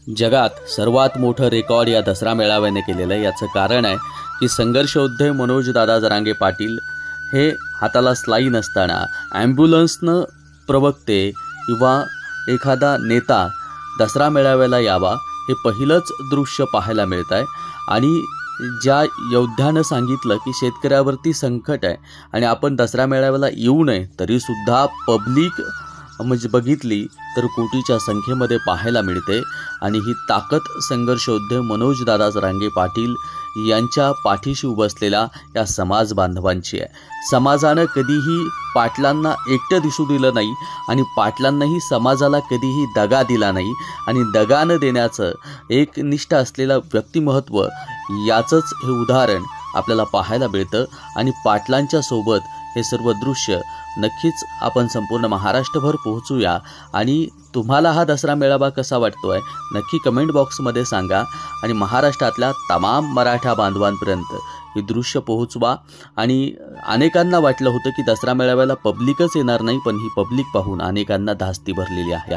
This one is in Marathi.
जगात सर्वात मोठं रेकॉर्ड या दसरा मेळाव्याने केलेलं आहे। याचं कारण आहे की संघर्ष योद्धे मनोजदादा जरांगे पाटील हे हाताला स्लाई नसताना ॲम्ब्युलन्सनं प्रवक्ते किंवा एखादा नेता दसरा मेळाव्याला यावा हे पहिलंच दृश्य पाहायला मिळत आहे। आणि ज्या योद्ध्यानं सांगितलं की शेतकऱ्यावरती संकट आहे आणि आपण दसरा मेळाव्याला येऊ नये, तरीसुद्धा पब्लिक म्हणजे बघितली तर कोटीच्या संख्येमध्ये पाहायला मिळते। आणि ही ताकद संघर्ष योद्धे मनोजदादा जरांगे पाटील यांच्या पाठीशी उभसलेल्या या समाज बांधवांची आहे। समाजानं कधीही पाटलांना एकटं दिसू दिलं नाही आणि पाटलांनाही समाजाला कधीही दगा दिला नाही। आणि दगा न देण्याचं एक निष्ठा असलेलं व्यक्तिमत्व याचंच हे उदाहरण आपल्याला पाहायला मिळतं। आणि पाटलांच्या सोबत हे सर्व दृश्य नक्कीच आपण संपूर्ण महाराष्ट्रभर पोहोचूया। आणि तुम्हाला हा दसरा मेळावा कसा वाटतोय नक्की कमेंट बॉक्समध्ये सांगा। आणि महाराष्ट्रातल्या तमाम मराठा बांधवांपर्यंत हे दृश्य पोहोचवा। आणि अनेकांना वाटलं होतं की दसरा मेळाव्याला पब्लिकच येणार नाही, पण ही पब्लिक पाहून अनेकांना धास्ती भरलेली आहे।